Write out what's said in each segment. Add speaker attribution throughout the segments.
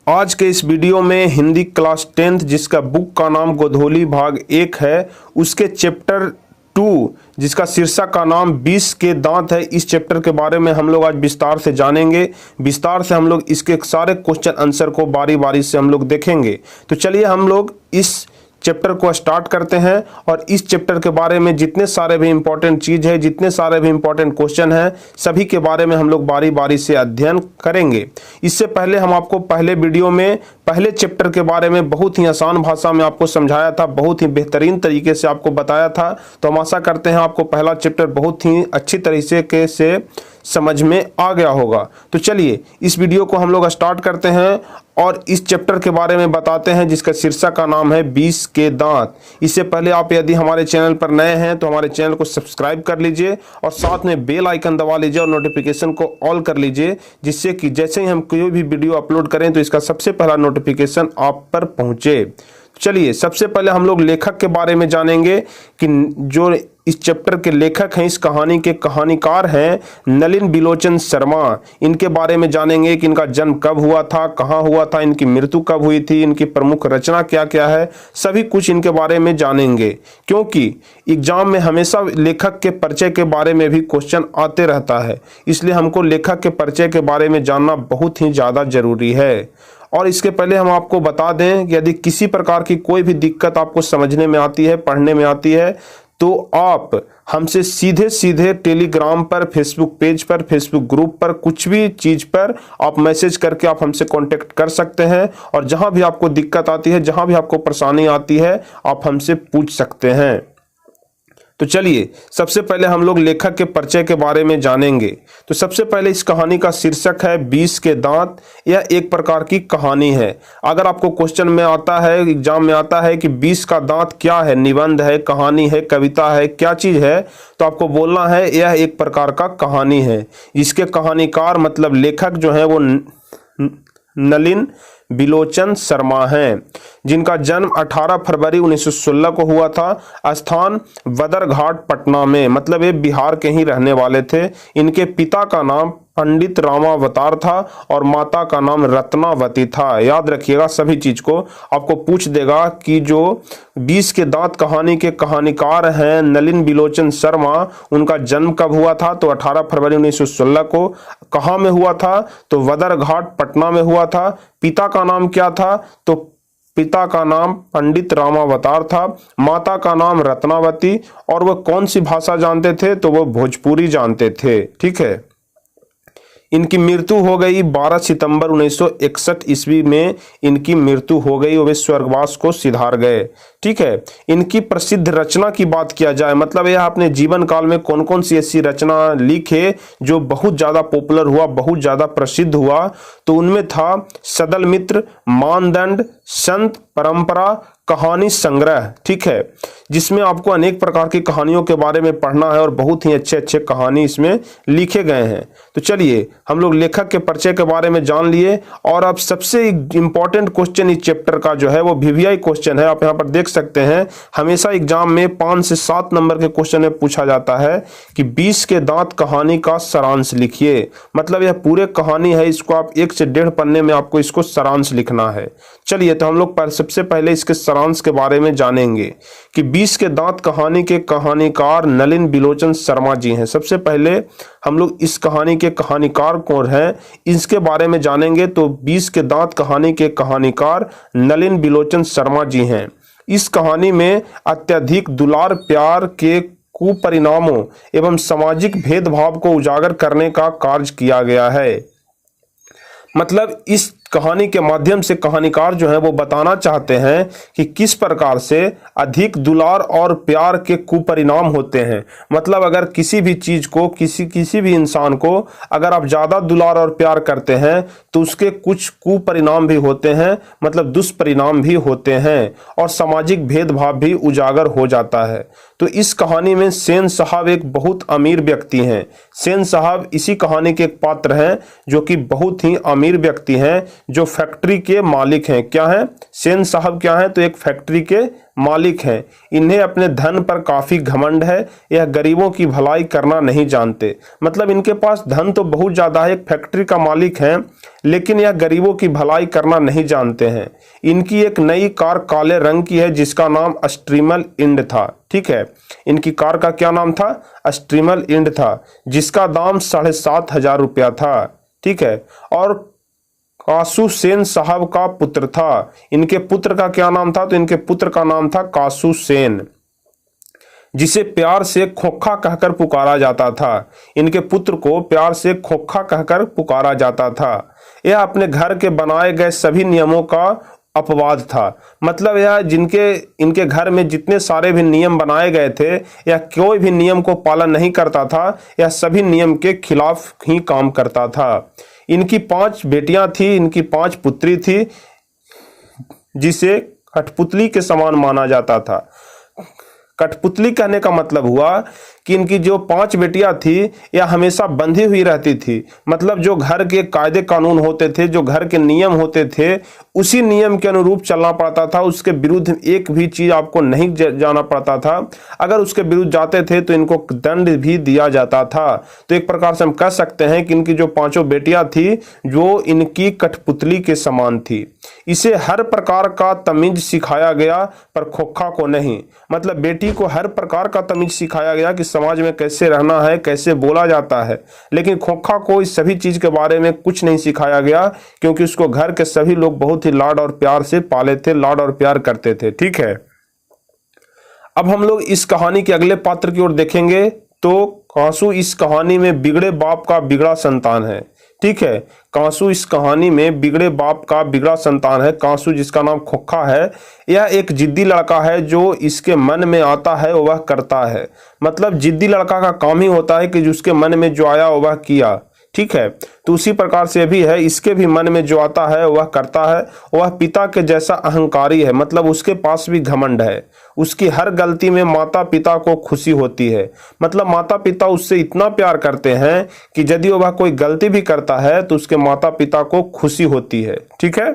Speaker 1: आज के इस वीडियो में हिंदी क्लास 10th जिसका बुक का नाम गोधोली भाग 1 है, उसके चैप्टर 2 जिसका शीर्षक का नाम 20 के दांत है। इस चैप्टर के बारे में हम लोग आज विस्तार से जानेंगे। विस्तार से हम लोग इसके सारे क्वेश्चन आंसर को बारी बारी से हम लोग देखेंगे। तो चलिए हम लोग इस चैप्टर को स्टार्ट करते हैं और इस चैप्टर के बारे में जितने सारे भी इंपॉर्टेंट चीज़ है, जितने सारे भी इंपॉर्टेंट क्वेश्चन हैं, सभी के बारे में हम लोग बारी बारी से अध्ययन करेंगे। इससे पहले हम आपको पहले वीडियो में पहले चैप्टर के बारे में बहुत ही आसान भाषा में आपको समझाया था, बहुत ही बेहतरीन तरीके से आपको बताया था। तो हम आशा करते हैं आपको पहला चैप्टर बहुत ही अच्छी तरीके से समझ में आ गया होगा। तो चलिए इस वीडियो को हम लोग स्टार्ट करते हैं और इस चैप्टर के बारे में बताते हैं जिसका शीर्षक का नाम है 20 के दांत। इससे पहले आप यदि हमारे चैनल पर नए हैं तो हमारे चैनल को सब्सक्राइब कर लीजिए और साथ में बेल आइकन दबा लीजिए और नोटिफिकेशन को ऑल कर लीजिए, जिससे कि जैसे ही हम कोई भी वीडियो अपलोड करें तो इसका सबसे पहला नोटिफिकेशन आप पर पहुंचे। चलिए सबसे पहले हम लोग लेखक के बारे में जानेंगे कि जो इस चैप्टर के लेखक हैं, इस कहानी के कहानीकार हैं नलिन बिलोचन शर्मा। इनके बारे में जानेंगे कि इनका जन्म कब हुआ था, कहाँ हुआ था, इनकी मृत्यु कब हुई थी, इनकी प्रमुख रचना क्या क्या है, सभी कुछ इनके बारे में जानेंगे। क्योंकि एग्जाम में हमेशा लेखक के परिचय के बारे में भी क्वेश्चन आते रहता है, इसलिए हमको लेखक के परिचय के बारे में जानना बहुत ही ज़्यादा जरूरी है। और इसके पहले हम आपको बता दें कि यदि किसी प्रकार की कोई भी दिक्कत आपको समझने में आती है, पढ़ने में आती है, तो आप हमसे सीधे सीधे टेलीग्राम पर, फेसबुक पेज पर, फेसबुक ग्रुप पर, कुछ भी चीज पर आप मैसेज करके आप हमसे कांटेक्ट कर सकते हैं। और जहां भी आपको दिक्कत आती है, जहां भी आपको परेशानी आती है, आप हमसे पूछ सकते हैं। तो चलिए सबसे पहले हम लोग लेखक के परिचय के बारे में जानेंगे। तो सबसे पहले इस कहानी का शीर्षक है 20 के दांत। यह एक प्रकार की कहानी है। अगर आपको क्वेश्चन में आता है, एग्जाम में आता है कि 20 का दांत क्या है, निबंध है, कहानी है, कविता है, क्या चीज है, तो आपको बोलना है यह एक प्रकार का कहानी है। इसके कहानीकार मतलब लेखक जो है वो नलिन बिलोचन शर्मा हैं, जिनका जन्म 18 फरवरी 1916 को हुआ था। स्थान बदरघाट पटना में, मतलब ये बिहार के ही रहने वाले थे। इनके पिता का नाम पंडित रामावतार था और माता का नाम रत्नावती था। याद रखिएगा सभी चीज को। आपको पूछ देगा कि जो 20 के दांत कहानी के कहानीकार हैं नलिन बिलोचन शर्मा, उनका जन्म कब हुआ था, तो 18 फरवरी 1916 को। कहाँ में हुआ था, तो बदरघाट पटना में हुआ था। पिता का नाम क्या था, तो पिता का नाम पंडित रामावतार था, माता का नाम रत्नावती, और वह कौन सी भाषा जानते थे, तो वह भोजपुरी जानते थे। ठीक है। इनकी मृत्यु हो गई 12 सितंबर 1961 ईस्वी में इनकी मृत्यु हो गई और वे स्वर्गवास को सिधार गए। ठीक है। इनकी प्रसिद्ध रचना की बात किया जाए, मतलब यह अपने जीवन काल में कौन कौन सी ऐसी रचना लिखे जो बहुत ज्यादा पॉपुलर हुआ, बहुत ज्यादा प्रसिद्ध हुआ, तो उनमें था सदल मित्र, मानदंड, संत परंपरा, कहानी संग्रह। ठीक है। जिसमें आपको अनेक प्रकार की कहानियों के बारे में पढ़ना है और बहुत ही अच्छे अच्छे कहानी इसमें लिखे गए हैं। तो चलिए हम लोग लेखक के परिचय के बारे में जान लिए। और अब सबसे इंपॉर्टेंट क्वेश्चन इस चैप्टर का जो है वो वीवीआई क्वेश्चन है। आप यहाँ पर देख सकते हैं, हमेशा एग्जाम में 5 से 7 नंबर के क्वेश्चन में पूछा जाता है कि 20 के दांत कहानी का सारांश लिखिए। मतलब यह पूरे कहानी है, इसको आप 1 से 1.5 पन्ने में आपको इसको सारांश लिखना है। चलिए तो हम लोग सबसे पहले इसके सारांश के बारे में जानेंगे कि 20 के दांत कहानी के कहानीकार नलिन बिलोचन शर्मा जी हैं। सबसे पहले हम लोग इस कहानी के कहानीकार कौन हैं इसके बारे में जानेंगे। तो 20 के दांत कहानी के कहानीकार नलिन बिलोचन शर्मा जी हैं। इस कहानी में अत्यधिक दुलार प्यार के कुपरिणामों एवं सामाजिक भेदभाव को उजागर करने का कार्य किया गया है। मतलब इस कहानी के माध्यम से कहानीकार जो है वो बताना चाहते हैं कि किस प्रकार से अधिक दुलार और प्यार के कुपरिणाम होते हैं। मतलब अगर किसी भी चीज को, किसी भी इंसान को अगर आप ज्यादा दुलार और प्यार करते हैं तो उसके कुछ कुपरिणाम भी होते हैं, मतलब दुष्परिणाम भी होते हैं और सामाजिक भेदभाव भी उजागर हो जाता है। तो इस कहानी में सेन साहब एक बहुत अमीर व्यक्ति हैं। सेन साहब इसी कहानी के एक पात्र हैं जो कि बहुत ही अमीर व्यक्ति हैं, जो फैक्ट्री के मालिक हैं। क्या हैं? सेन साहब क्या हैं? तो एक फैक्ट्री के मालिक हैं। इन्हें अपने धन पर काफी घमंड है, यह गरीबों की भलाई करना नहीं जानते। मतलब इनके पास धन तो बहुत ज्यादा है, एक फैक्ट्री का मालिक है, लेकिन यह गरीबों की भलाई करना नहीं जानते हैं। इनकी एक नई कार काले रंग की है जिसका नाम स्ट्रीमल इंड था। ठीक है, इनकी कार का क्या नाम था? स्ट्रीमल इंड था, जिसका दाम 7,500 रुपया था। ठीक है, और कासू सेन साहब का पुत्र था। इनके पुत्र का क्या नाम था? तो इनके पुत्र का नाम था कासू सेन, जिसे प्यार से खोखा कहकर पुकारा जाता था। इनके पुत्र को प्यार से खोखा कहकर पुकारा जाता था। यह अपने घर के बनाए गए सभी नियमों का अपवाद था। मतलब यह इनके घर में जितने सारे भी नियम बनाए गए थे, यह कोई भी नियम को पालन नहीं करता था, यह सभी नियम के खिलाफ ही काम करता था। इनकी 5 बेटियां थी, इनकी 5 पुत्री थी, जिसे कठपुतली के समान माना जाता था। कठपुतली कहने का मतलब हुआ कि इनकी जो 5 बेटियां थी यह हमेशा बंधी हुई रहती थी। मतलब जो घर के कायदे कानून होते थे, जो घर के नियम होते थे, उसी नियम के अनुरूप चलना पड़ता था। उसके विरुद्ध एक भी चीज आपको नहीं जाना पड़ता था। अगर उसके विरुद्ध जाते थे तो इनको दंड भी दिया जाता था। तो एक प्रकार से हम कह सकते हैं कि इनकी जो 5 बेटियां थी जो इनकी कठपुतली के समान थी। इसे हर प्रकार का तमीज सिखाया गया, पर खोखा को नहीं। मतलब बेटी को हर प्रकार का तमीज सिखाया गया कि समाज में कैसे रहना है, कैसे बोला जाता है, लेकिन खोखा को इस सभी चीज के बारे में कुछ नहीं सिखाया गया, क्योंकि उसको घर के सभी लोग बहुत ही लाड और प्यार से पाले थे, लाड और प्यार करते थे। ठीक है, अब हम लोग इस कहानी के अगले पात्र की ओर देखेंगे। तो कासू इस कहानी में बिगड़े बाप का बिगड़ा संतान है। ठीक है, कासू इस कहानी में बिगड़े बाप का बिगड़ा संतान है। कासू जिसका नाम खोखा है, यह एक जिद्दी लड़का है, जो इसके मन में आता है वह करता है। मतलब जिद्दी लड़का का काम ही होता है कि जिसके मन में जो आया वह किया। ठीक है, तो उसी प्रकार से भी है, इसके भी मन में जो आता है वह करता है। वह पिता के जैसा अहंकारी है, मतलब उसके पास भी घमंड है। उसकी हर गलती में माता पिता को खुशी होती है। मतलब माता पिता उससे इतना प्यार करते हैं कि यदि वह कोई गलती भी करता है तो उसके माता पिता को खुशी होती है। ठीक है,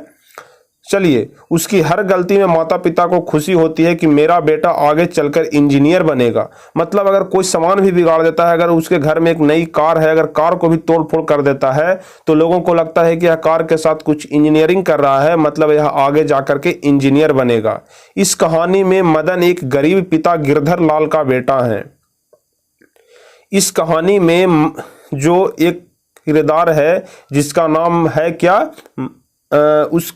Speaker 1: चलिए, उसकी हर गलती में माता पिता को खुशी होती है कि मेरा बेटा आगे चलकर इंजीनियर बनेगा। मतलब अगर कोई सामान भी बिगाड़ देता है, अगर उसके घर में एक नई कार है, अगर कार को भी तोड़ फोड़ कर देता है, तो लोगों को लगता है कि यह कार के साथ कुछ इंजीनियरिंग कर रहा है, मतलब यह आगे जाकर के इंजीनियर बनेगा। इस कहानी में मदन एक गरीब पिता गिरधर लाल का बेटा है। इस कहानी में जो एक किरदार है जिसका नाम है क्या, इस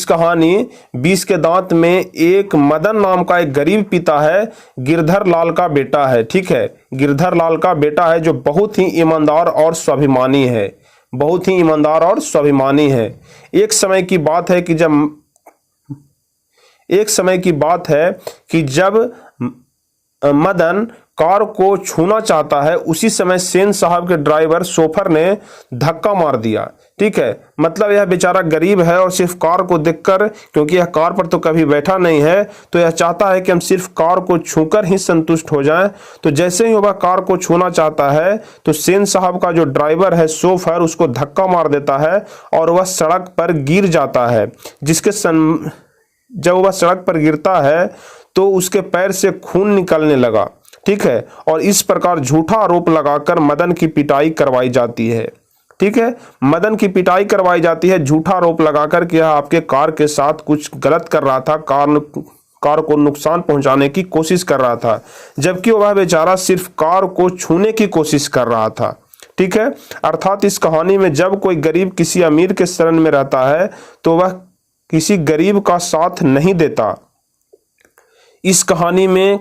Speaker 1: कहानी 20 के दांत में एक मदन नाम का एक गरीब पिता है, गिरधर लाल का बेटा है। ठीक है, गिरधर लाल का बेटा है, जो बहुत ही ईमानदार और स्वाभिमानी है, बहुत ही ईमानदार और स्वाभिमानी है। एक समय की बात है कि जब मदन कार को छूना चाहता है, उसी समय सेन साहब के ड्राइवर सोफर ने धक्का मार दिया। ठीक है, मतलब यह बेचारा गरीब है और सिर्फ कार को देखकर, क्योंकि यह कार पर तो कभी बैठा नहीं है, तो यह चाहता है कि हम सिर्फ कार को छूकर ही संतुष्ट हो जाएं। तो जैसे ही वह कार को छूना चाहता है तो सेन साहब का जो ड्राइवर है सोफर उसको धक्का मार देता है और वह सड़क पर गिर जाता है। जब वह सड़क पर गिरता है तो उसके पैर से खून निकलने लगा। ठीक है, और इस प्रकार झूठा आरोप लगाकर मदन की पिटाई करवाई जाती है। ठीक है, मदन की पिटाई करवाई जाती है झूठा आरोप लगाकर कि यह आपके कार के साथ कुछ गलत कर रहा था, कार को नुकसान पहुंचाने की कोशिश कर रहा था, जबकि वह बेचारा सिर्फ कार को छूने की कोशिश कर रहा था। ठीक है, अर्थात इस कहानी में जब कोई गरीब किसी अमीर के शरण में रहता है तो वह किसी गरीब का साथ नहीं देता। इस कहानी में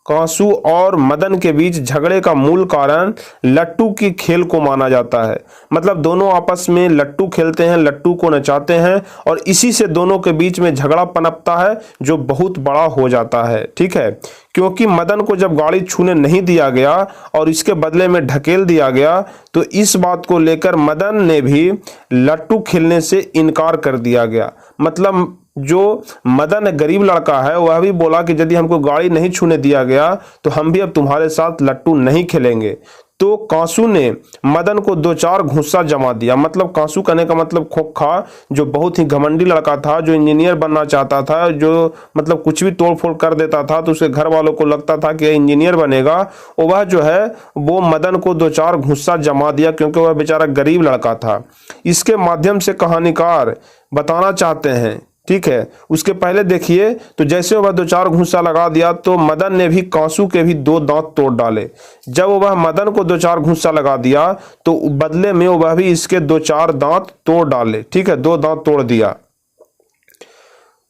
Speaker 1: कासू और मदन के बीच झगड़े का मूल कारण लट्टू की खेल को माना जाता है। मतलब दोनों आपस में लट्टू खेलते हैं, लट्टू को नचाते हैं, और इसी से दोनों के बीच में झगड़ा पनपता है जो बहुत बड़ा हो जाता है। ठीक है, क्योंकि मदन को जब गाड़ी छूने नहीं दिया गया और इसके बदले में ढकेल दिया गया, तो इस बात को लेकर मदन ने भी लट्टू खेलने से इनकार कर दिया गया। मतलब जो मदन गरीब लड़का है वह भी बोला कि यदि हमको गाड़ी नहीं छूने दिया गया तो हम भी अब तुम्हारे साथ लट्टू नहीं खेलेंगे। तो कांसू ने मदन को दो चार घूंसा जमा दिया। मतलब कांसू कहने का मतलब खोखा, जो बहुत ही घमंडी लड़का था, जो इंजीनियर बनना चाहता था, जो मतलब कुछ भी तोड़ फोड़ कर देता था, तो उसके घर वालों को लगता था कि इंजीनियर बनेगा, और वह जो है वो मदन को दो चार घूंसा जमा दिया, क्योंकि वह बेचारा गरीब लड़का था। इसके माध्यम से कहानीकार बताना चाहते हैं, ठीक है। उसके पहले देखिए, तो जैसे वह दो चार घूंसा लगा दिया तो मदन ने भी कांसू के भी दो दांत तोड़ डाले। जब वह मदन को दो चार घूंसा लगा दिया तो बदले में वह भी इसके दो चार दांत तोड़ डाले, ठीक है, दो दांत तोड़ दिया।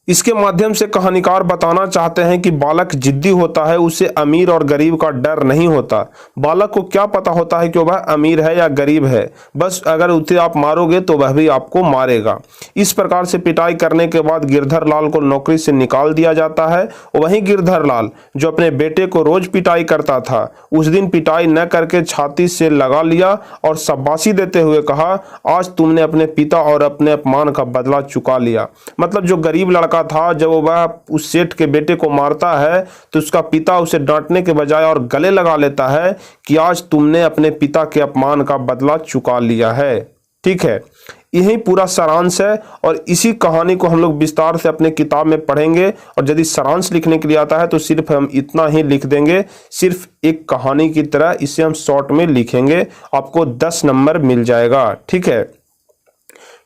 Speaker 1: इसके माध्यम से कहानीकार बताना चाहते हैं कि बालक जिद्दी होता है, उसे अमीर और गरीब का डर नहीं होता। बालक को क्या पता होता है कि वह अमीर है या गरीब है, बस अगर उसे आप मारोगे तो वह भी आपको मारेगा। इस प्रकार से पिटाई करने के बाद गिरधर लाल को नौकरी से निकाल दिया जाता है। वहीं गिरधर लाल जो अपने बेटे को रोज पिटाई करता था, उस दिन पिटाई न करके छाती से लगा लिया और शाबाशी देते हुए कहा, आज तुमने अपने पिता और अपने अपमान का बदला चुका लिया। मतलब जो गरीब लड़का था, जब वह उस सेठ के बेटे को मारता है तो उसका पिता उसे डांटने के बजाय और गले लगा लेता है कि आज तुमने अपने पिता के अपमान का बदला चुका लिया है, ठीक है। यही पूरा सारांश है और इसी कहानी को हम लोग विस्तार से अपने किताब में पढ़ेंगे। और यदि सारांश लिखने के लिए आता है तो सिर्फ हम इतना ही लिख देंगे, सिर्फ एक कहानी की तरह इसे हम शॉर्ट में लिखेंगे, आपको 10 नंबर मिल जाएगा, ठीक है।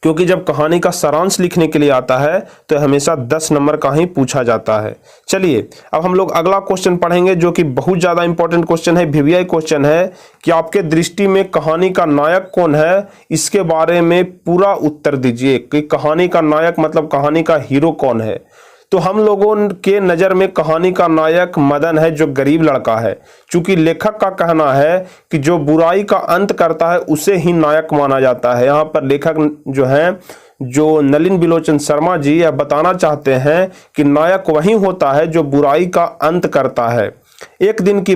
Speaker 1: क्योंकि जब कहानी का सारांश लिखने के लिए आता है तो हमेशा 10 नंबर का ही पूछा जाता है। चलिए अब हम लोग अगला क्वेश्चन पढ़ेंगे, जो कि बहुत ज़्यादा इंपॉर्टेंट क्वेश्चन है, वीवीआई क्वेश्चन है कि आपके दृष्टि में कहानी का नायक कौन है, इसके बारे में पूरा उत्तर दीजिए कि कहानी का नायक मतलब कहानी का हीरो कौन है। तो हम लोगों के नज़र में कहानी का नायक मदन है, जो गरीब लड़का है। चूंकि लेखक का कहना है कि जो बुराई का अंत करता है उसे ही नायक माना जाता है। यहाँ पर लेखक जो हैं, जो नलिन बिलोचन शर्मा जी, यह बताना चाहते हैं कि नायक वही होता है जो बुराई का अंत करता है। एक दिन की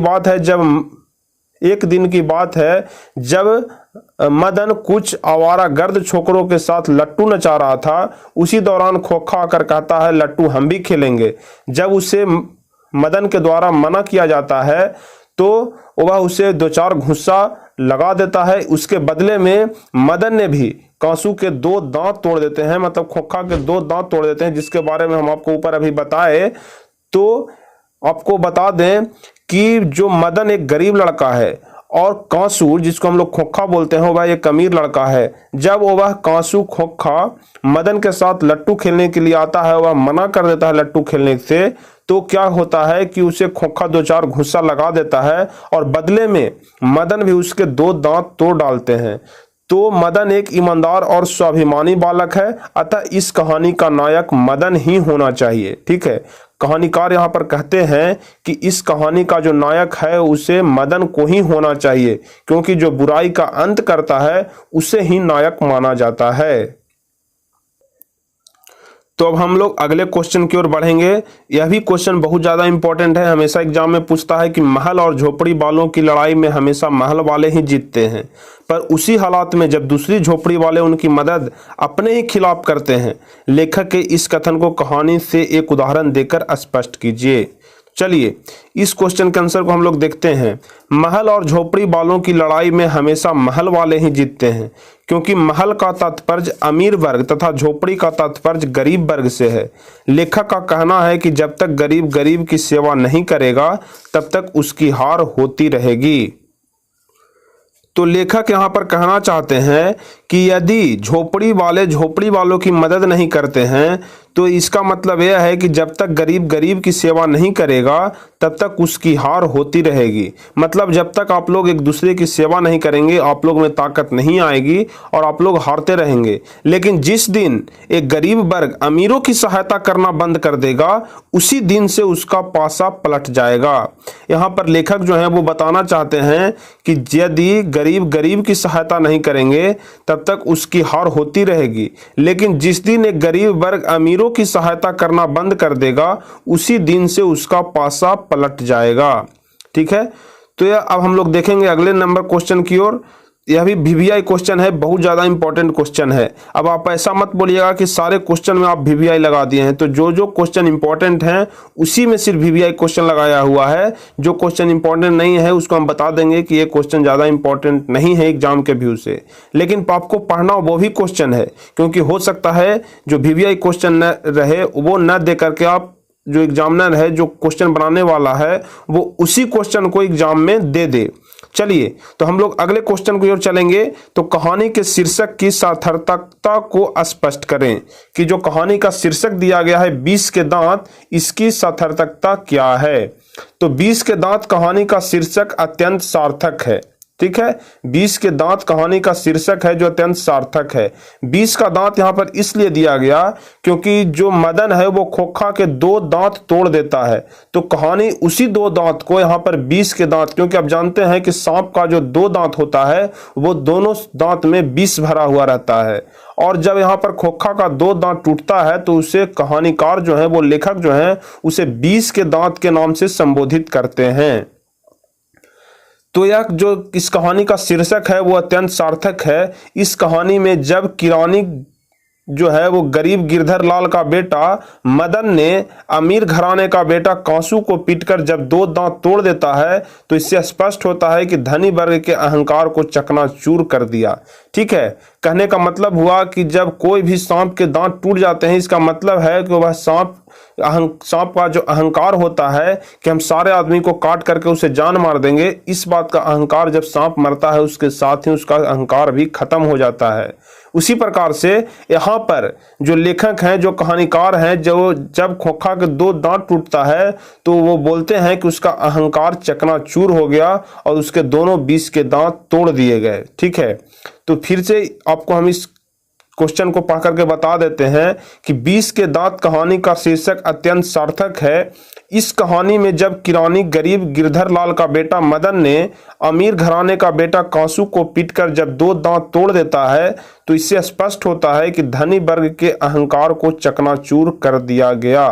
Speaker 1: बात है जब मदन कुछ आवारागर्द छोकरों के साथ लट्टू नचा रहा था। उसी दौरान खोखा आकर कहता है, लट्टू हम भी खेलेंगे। जब उसे मदन के द्वारा मना किया जाता है तो वह उसे दो चार घूंसा लगा देता है। उसके बदले में मदन ने भी कांसू के दो दांत तोड़ देते हैं, मतलब खोखा के दो दांत तोड़ देते हैं, जिसके बारे में हम आपको ऊपर अभी बताए। तो आपको बता दें कि जो मदन एक गरीब लड़का है और कांसू, जिसको हम लोग खोखा बोलते हैं, वह एक अमीर लड़का है। जब वह कांसू खोखा मदन के साथ लट्टू खेलने के लिए आता है, वह मना कर देता है लट्टू खेलने से, तो क्या होता है कि उसे खोखा दो चार घूंसा लगा देता है और बदले में मदन भी उसके दो दांत तोड़ डालते हैं। तो मदन एक ईमानदार और स्वाभिमानी बालक है, अतः इस कहानी का नायक मदन ही होना चाहिए, ठीक है। कहानीकार यहाँ पर कहते हैं कि इस कहानी का जो नायक है उसे मदन को ही होना चाहिए, क्योंकि जो बुराई का अंत करता है उसे ही नायक माना जाता है। तो अब हम लोग अगले क्वेश्चन की ओर बढ़ेंगे। यह भी क्वेश्चन बहुत ज़्यादा इंपॉर्टेंट है, हमेशा एग्जाम में पूछता है कि महल और झोपड़ी वालों की लड़ाई में हमेशा महल वाले ही जीतते हैं, पर उसी हालात में जब दूसरी झोपड़ी वाले उनकी मदद अपने ही खिलाफ करते हैं। लेखक के इस कथन को कहानी से एक उदाहरण देकर स्पष्ट कीजिए। चलिए इस क्वेश्चन के आंसर को हम लोग देखते हैं। महल और झोपड़ी वालों की लड़ाई में हमेशा महल वाले ही जीतते हैं, क्योंकि महल का तात्पर्य अमीर वर्ग तथा झोपड़ी का तात्पर्य गरीब वर्ग से है। लेखक का कहना है कि जब तक गरीब गरीब की सेवा नहीं करेगा तब तक उसकी हार होती रहेगी। तो लेखक यहाँ पर कहना चाहते हैं कि यदि झोपड़ी वाले झोपड़ी वालों की मदद नहीं करते हैं तो इसका मतलब यह है कि जब तक गरीब गरीब की सेवा नहीं करेगा तब तक उसकी हार होती रहेगी। मतलब जब तक आप लोग एक दूसरे की सेवा नहीं करेंगे, आप लोग में ताकत नहीं आएगी और आप लोग हारते रहेंगे। लेकिन जिस दिन एक गरीब वर्ग अमीरों की सहायता करना बंद कर देगा, उसी दिन से उसका पासा पलट जाएगा। यहाँ पर लेखक जो है वो बताना चाहते हैं कि यदि गरीब गरीब की सहायता नहीं करेंगे तब तक उसकी हार होती रहेगी, लेकिन जिस दिन एक गरीब वर्ग अमीरों की सहायता करना बंद कर देगा, उसी दिन से उसका पासा पलट जाएगा, ठीक है। तो यह अब हम लोग देखेंगे अगले नंबर क्वेश्चन की ओर। यह भी वीवीआई क्वेश्चन है, बहुत ज़्यादा इंपॉर्टेंट क्वेश्चन है। अब आप ऐसा मत बोलिएगा कि सारे क्वेश्चन में आप वीवीआई लगा दिए हैं, तो जो जो क्वेश्चन इंपॉर्टेंट हैं उसी में सिर्फ वीवीआई क्वेश्चन लगाया हुआ है। जो क्वेश्चन इंपॉर्टेंट नहीं है उसको हम बता देंगे कि ये क्वेश्चन ज़्यादा इंपॉर्टेंट नहीं है एग्जाम के व्यू से, लेकिन आपको पढ़ना वो भी क्वेश्चन है, क्योंकि हो सकता है जो वीवीआई क्वेश्चन न रहे वो न दे करके आप जो एग्जामिनर है जो क्वेश्चन बनाने वाला है वो उसी क्वेश्चन को एग्जाम में दे दे। चलिए तो हम लोग अगले क्वेश्चन की ओर चलेंगे। तो कहानी के शीर्षक की सार्थकता को स्पष्ट करें, कि जो कहानी का शीर्षक दिया गया है 20 के दांत, इसकी सार्थकता क्या है। तो 20 के दांत कहानी का शीर्षक अत्यंत सार्थक है। ठीक है, 20 के दांत कहानी का शीर्षक है जो अत्यंत सार्थक है। 20 का दांत यहां पर इसलिए दिया गया क्योंकि जो मदन है वो खोखा के 2 दांत तोड़ देता है, तो कहानी उसी 2 दांत को यहां पर 20 के दांत, क्योंकि आप जानते हैं कि सांप का जो 2 दांत होता है वो दोनों दांत में विष भरा हुआ रहता है, और जब यहाँ पर खोखा का 2 दांत टूटता है तो उसे कहानीकार जो है वो लेखक जो है उसे 20 के दांत के नाम से संबोधित करते हैं। तो यह जो इस कहानी का शीर्षक है वो अत्यंत सार्थक है। इस कहानी में जब किरानी जो है वो गरीब गिरधर लाल का बेटा मदन ने अमीर घराने का बेटा कांसू को पीटकर जब 2 दांत तोड़ देता है, तो इससे स्पष्ट होता है कि धनी वर्ग के अहंकार को चकनाचूर कर दिया। ठीक है, कहने का मतलब हुआ कि जब कोई भी सांप के दांत टूट जाते हैं, इसका मतलब है कि वह सांप का जो अहंकार होता है कि हम सारे आदमी को काट करके उसे जान मार देंगे, इस बात का अहंकार जब सांप मरता है उसके साथ ही उसका अहंकार भी खत्म हो जाता है। उसी प्रकार से यहाँ पर जो लेखक हैं, जो कहानीकार हैं, जो जब खोखा के 2 दांत टूटता है तो वो बोलते हैं कि उसका अहंकार चकनाचूर हो गया और उसके दोनों 20 के दांत तोड़ दिए गए। ठीक है, तो फिर से आपको हम इस क्वेश्चन को पढ़ करके बता देते हैं कि 20 के दांत कहानी का शीर्षक अत्यंत सार्थक है। इस कहानी में जब किरानी गरीब गिरधर लाल का बेटा मदन ने अमीर घराने का बेटा कांसू को पीटकर जब 2 दांत तोड़ देता है, तो इससे स्पष्ट होता है कि धनी वर्ग के अहंकार को चकनाचूर कर दिया गया।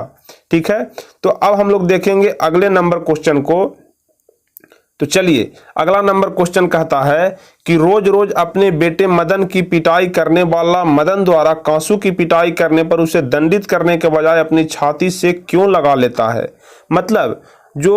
Speaker 1: ठीक है, तो अब हम लोग देखेंगे अगले नंबर क्वेश्चन को। तो चलिए अगला नंबर क्वेश्चन कहता है कि रोज रोज अपने बेटे मदन की पिटाई करने वाला मदन द्वारा कांसू की पिटाई करने पर उसे दंडित करने के बजाय अपनी छाती से क्यों लगा लेता है। मतलब जो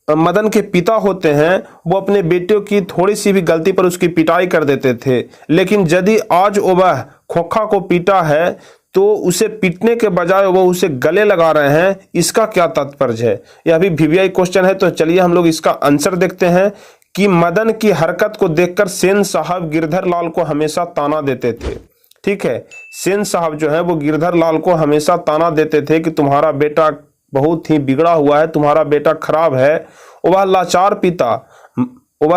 Speaker 1: मदन के पिता होते हैं वो अपने बेटे की थोड़ी सी भी गलती पर उसकी पिटाई कर देते थे, लेकिन यदि आज वह खोखा को पीटा है तो उसे पीटने के बजाय वो उसे गले लगा रहे हैं, इसका क्या तात्पर्य है। यह भी वीवीआई क्वेश्चन है। तो चलिए हम लोग इसका आंसर देखते हैं कि मदन की हरकत को देखकर सेन साहब गिरधर लाल को हमेशा ताना देते थे। ठीक है, सेन साहब जो है वो गिरधर लाल को हमेशा ताना देते थे कि तुम्हारा बेटा बहुत ही बिगड़ा हुआ है, तुम्हारा बेटा खराब है। वह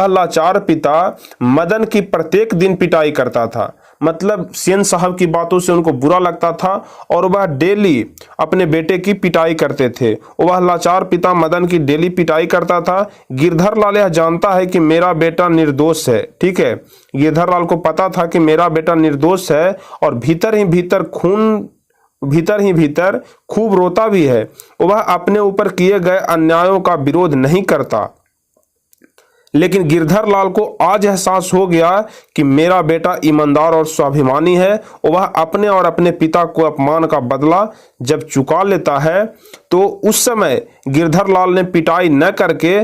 Speaker 1: लाचार पिता मदन की प्रत्येक दिन पिटाई करता था। मतलब सेन साहब की बातों से उनको बुरा लगता था और वह डेली अपने बेटे की पिटाई करते थे। वह लाचार पिता मदन की डेली पिटाई करता था। गिरधर लाल यह जानता है कि मेरा बेटा निर्दोष है। ठीक है, गिरधर लाल को पता था कि मेरा बेटा निर्दोष है और भीतर ही भीतर खूब रोता भी है। वह अपने ऊपर किए गए अन्यायों का विरोध नहीं करता, लेकिन गिरधर लाल को आज एहसास हो गया कि मेरा बेटा ईमानदार और स्वाभिमानी है। वह अपने और अपने पिता को अपमान का बदला जब चुका लेता है, तो उस समय गिरधर लाल ने पिटाई न करके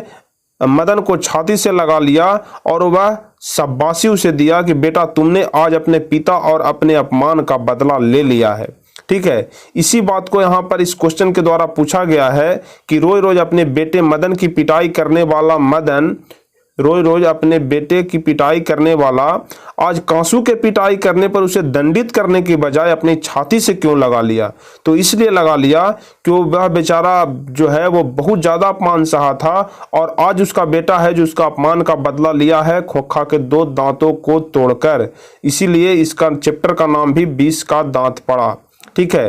Speaker 1: मदन को छाती से लगा लिया और वह शाबाशी उसे दिया कि बेटा तुमने आज अपने पिता और अपने अपमान का बदला ले लिया है। ठीक है, इसी बात को यहाँ पर इस क्वेश्चन के द्वारा पूछा गया है कि रोज रोज अपने बेटे मदन की पिटाई करने वाला मदन आज कांसू के पिटाई करने पर उसे दंडित करने की बजाय अपनी छाती से क्यों लगा लिया। तो इसलिए लगा लिया कि वह बेचारा जो है वो बहुत ज्यादा अपमान सहा था और आज उसका बेटा है जो उसका अपमान का बदला लिया है खोखा के 2 दांतों को तोड़कर। इसीलिए इसका चैप्टर का नाम भी 20 का दांत पड़ा। ठीक है,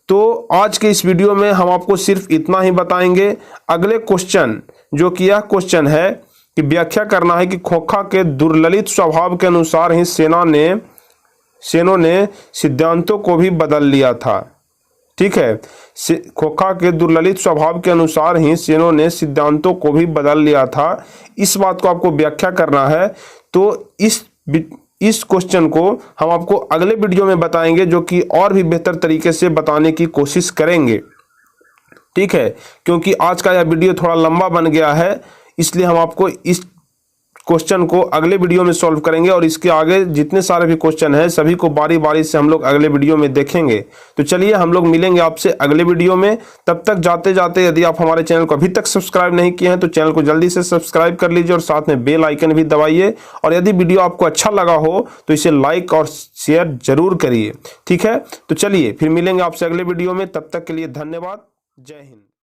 Speaker 1: तो आज के इस वीडियो में हम आपको सिर्फ इतना ही बताएंगे। अगले क्वेश्चन जो कि यह क्वेश्चन है कि व्याख्या करना है कि खोखा के दुर्ललित स्वभाव के अनुसार ही सेनों ने सिद्धांतों को भी बदल लिया था। ठीक है, खोखा के दुर्ललित स्वभाव के अनुसार ही सेनों ने सिद्धांतों को भी बदल लिया था। इस बात को आपको व्याख्या करना है। तो इस क्वेश्चन को हम आपको अगले वीडियो में बताएंगे, जो कि और भी बेहतर तरीके से बताने की कोशिश करेंगे। ठीक है, क्योंकि आज का यह वीडियो थोड़ा लंबा बन गया है, इसलिए हम आपको इस क्वेश्चन को अगले वीडियो में सॉल्व करेंगे और इसके आगे जितने सारे भी क्वेश्चन हैं सभी को बारी बारी से हम लोग अगले वीडियो में देखेंगे। तो चलिए हम लोग मिलेंगे आपसे अगले वीडियो में। तब तक जाते जाते यदि आप हमारे चैनल को अभी तक सब्सक्राइब नहीं किए हैं तो चैनल को जल्दी से सब्सक्राइब कर लीजिए और साथ में बेल आइकन भी दबाइए। और यदि वीडियो आपको अच्छा लगा हो तो इसे लाइक और शेयर जरूर करिए। ठीक है, तो चलिए फिर मिलेंगे आपसे अगले वीडियो में। तब तक के लिए धन्यवाद। जय हिंद।